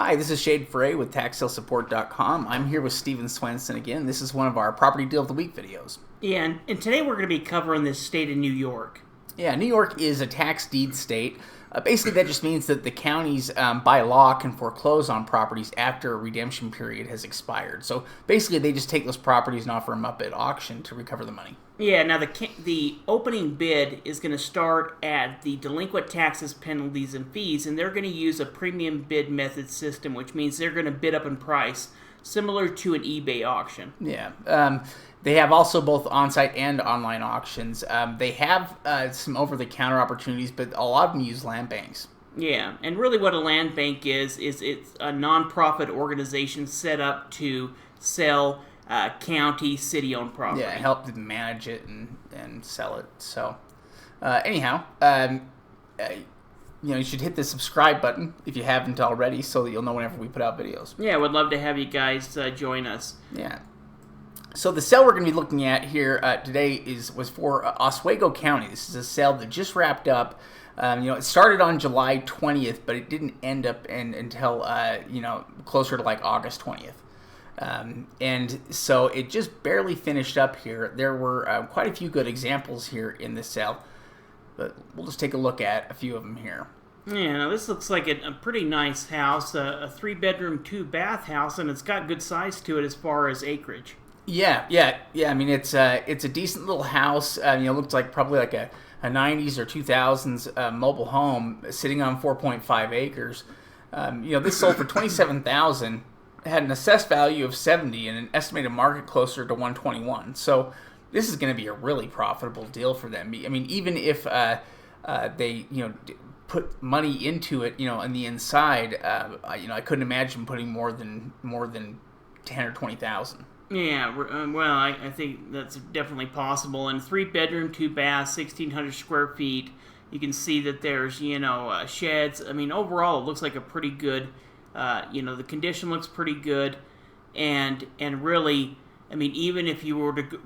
Hi, this is Shade Frey with TaxSaleSupport.com. I'm here with Steven Swenson again. This is one of our Property Deal of the Week videos. Yeah, and today we're going to be covering the state of New York. Yeah, New York is a tax deed state. Basically, that just means that the counties, by law, can foreclose on properties after a redemption period has expired. So basically, they just take those properties and offer them up at auction to recover the money. Yeah, now the opening bid is going to start at the delinquent taxes, penalties, and fees, and they're going to use a premium bid method system, which means they're going to bid up in price, similar to an eBay auction. Yeah. They have also both on-site and online auctions. They have some over-the-counter opportunities, but a lot of them use land banks. Yeah, and really what a land bank is it's a non-profit organization set up to sell county, city-owned property. Yeah, help them manage it and sell it. So, anyhow, you should hit the subscribe button if you haven't already, so that you'll know whenever we put out videos. Yeah, we'd love to have you guys join us. Yeah. So the sale we're going to be looking at here today was for Oswego County. This is a sale that just wrapped up. It started on July 20th, but it didn't end up until closer to like August 20th. And so it just barely finished up here. There were quite a few good examples here in this sale, but we'll just take a look at a few of them here. Yeah, now this looks like a pretty nice house, a 3-bedroom, 2-bath house, and it's got good size to it as far as acreage. Yeah. I mean, it's a decent little house. Looks like probably like a 90s or 2000s mobile home sitting on 4.5 acres. This sold for $27,000. Had an assessed value of $70 and an estimated market closer to $121. So this is going to be a really profitable deal for them. I mean, even if they put money into it, on the inside, I couldn't imagine putting more than 10 or 20,000. Yeah, well, I think that's definitely possible. And 3-bedroom, 2-bath, 1,600 square feet. You can see that there's sheds. I mean, overall, it looks like a pretty good. The condition looks pretty good, and really, I mean, even if you were to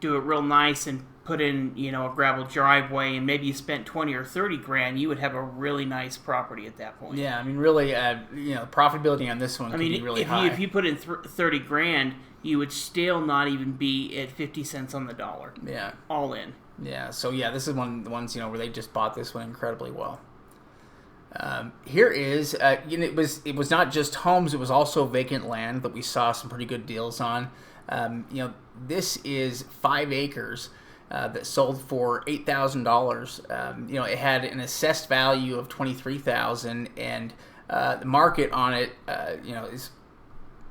do it real nice and put in, a gravel driveway, and maybe you spent 20 or 30 grand, you would have a really nice property at that point. Yeah, I mean, really, profitability on this one could be really high. If you put in 30 grand, you would still not even be at 50 cents on the dollar. Yeah, all in. Yeah, so this is one of the ones where they just bought this one incredibly well. Here is, it was not just homes, it was also vacant land that we saw some pretty good deals on. This is 5 acres that sold for $8,000. It had an assessed value of $23,000, and the market on it, is,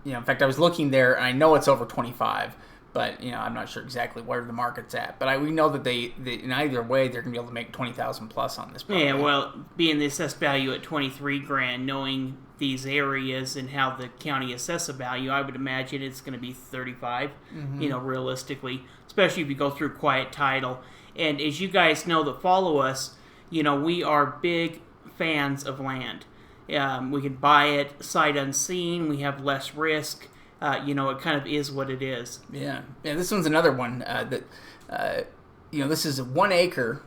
in fact, I was looking there, and I know it's over 25. But, I'm not sure exactly where the market's at. But we know that they in either way, they're going to be able to make $20,000 plus on this property. Yeah, well, being the assessed value at 23 grand, knowing these areas and how the county assess a value, I would imagine it's going to be 35, realistically, especially if you go through quiet title. And as you guys know that follow us, we are big fans of land. We can buy it sight unseen. We have less risk. It kind of is what it is. Yeah. This one's another one this is 1 acre.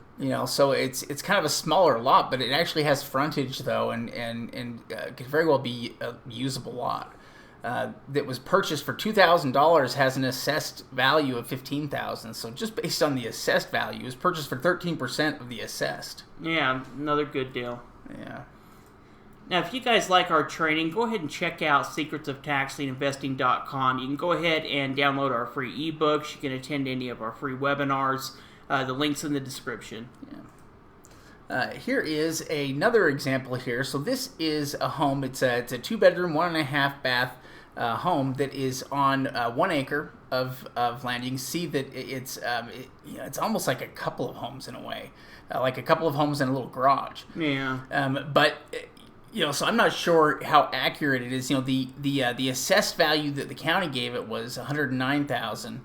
So it's kind of a smaller lot, but it actually has frontage though, and could very well be a usable lot. That was purchased for $2,000, has an assessed value of $15,000. So just based on the assessed value, it was purchased for 13% of the assessed. Yeah, another good deal. Yeah. Now, if you guys like our training, go ahead and check out secretsoftaxlieninvesting.com. You can go ahead and download our free eBooks. You can attend any of our free webinars. The link's in the description. Yeah. Here is another example here. So this is a home. It's a 2-bedroom, 1.5-bath home that is on 1 acre of land. You can see that it's almost like a couple of homes in a way, like a couple of homes and a little garage. Yeah. But so I'm not sure how accurate it is. The assessed value that the county gave it was $109,000,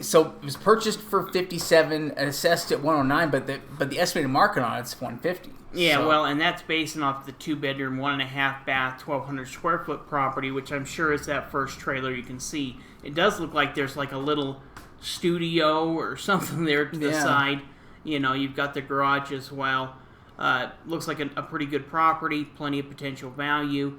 so it was purchased for $57 and assessed at $109, but the estimated market on it's $150. Yeah, so, well, and that's based off the 2-bedroom, 1.5-bath, 1,200 square foot property, which I'm sure is that first trailer you can see. It does look like there's like a little studio or something there to the side. You've got the garage as well. Looks like a pretty good property, plenty of potential value,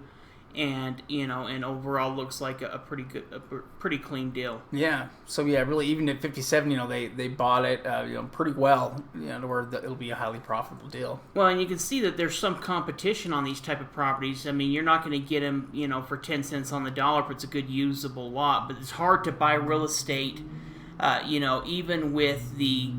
and and overall looks like a pretty clean deal. Yeah. So yeah, really, even at 57, they bought it, pretty well, to where it'll be a highly profitable deal. Well, and you can see that there's some competition on these type of properties. I mean, you're not going to get them, for 10 cents on the dollar if it's a good usable lot, but it's hard to buy real estate, even with the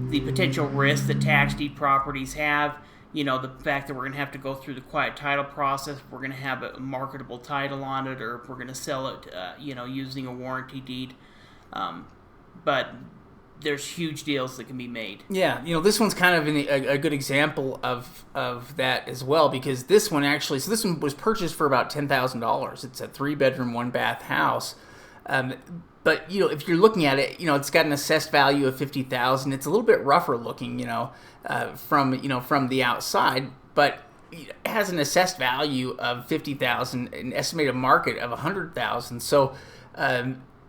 potential risk that tax deed properties have. The fact that we're going to have to go through the quiet title process, if we're going to have a marketable title on it, or if we're going to sell it, using a warranty deed. But there's huge deals that can be made. Yeah, this one's kind of a good example of that as well, because this one was purchased for about $10,000. It's a 3-bedroom, 1-bath house. But if you're looking at it, it's got an assessed value of $50,000. It's a little bit rougher looking, from the outside, but it has an assessed value of $50,000, an estimated market of $100,000. So,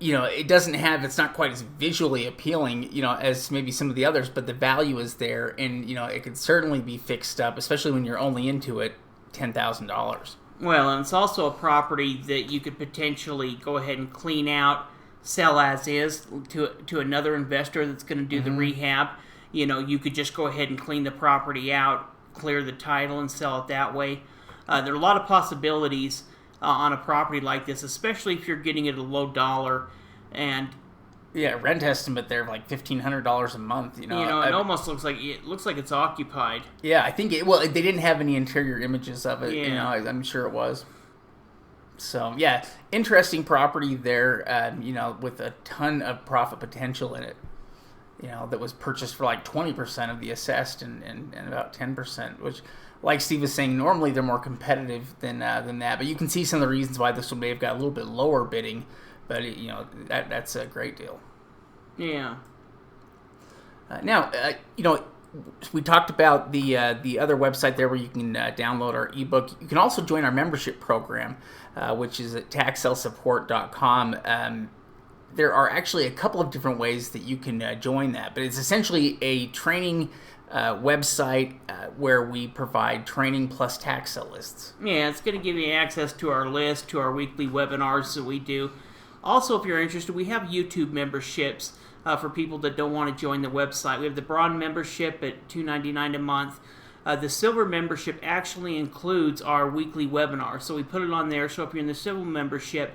it's not quite as visually appealing, as maybe some of the others, but the value is there, and it could certainly be fixed up, especially when you're only into it $10,000. Well, and it's also a property that you could potentially go ahead and clean out, sell as is to another investor that's going to do the rehab. You could just go ahead and clean the property out, clear the title, and sell it that way. There are a lot of possibilities on a property like this, especially if you're getting it at a low dollar. And yeah, rent estimate there of like $1,500 a month. it almost looks like it's occupied. Yeah, I think they didn't have any interior images of it. Yeah. I'm sure it was. So yeah, interesting property there. With a ton of profit potential in it. That was purchased for like 20% of the assessed and about 10%, which, like Steve was saying, normally they're more competitive than that. But you can see some of the reasons why this one may have got a little bit lower bidding. But that's a great deal. Yeah. Now, we talked about the other website there where you can download our ebook. You can also join our membership program, which is at taxsalesupport.com. There are actually a couple of different ways that you can join that, but it's essentially a training website where we provide training plus tax sale lists. Yeah, it's going to give you access to our list, to our weekly webinars that we do. Also, if you're interested, we have YouTube memberships for people that don't want to join the website. We have the Bronze membership at $2.99 a month. The Silver membership actually includes our weekly webinar, so we put it on there. So if you're in the Silver membership,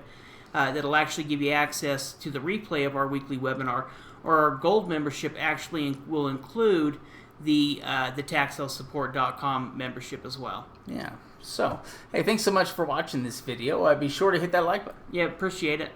that'll actually give you access to the replay of our weekly webinar. Or our Gold membership actually will include the taxsalesupport.com membership as well. Yeah. So, hey, thanks so much for watching this video. Be sure to hit that like button. Yeah, appreciate it.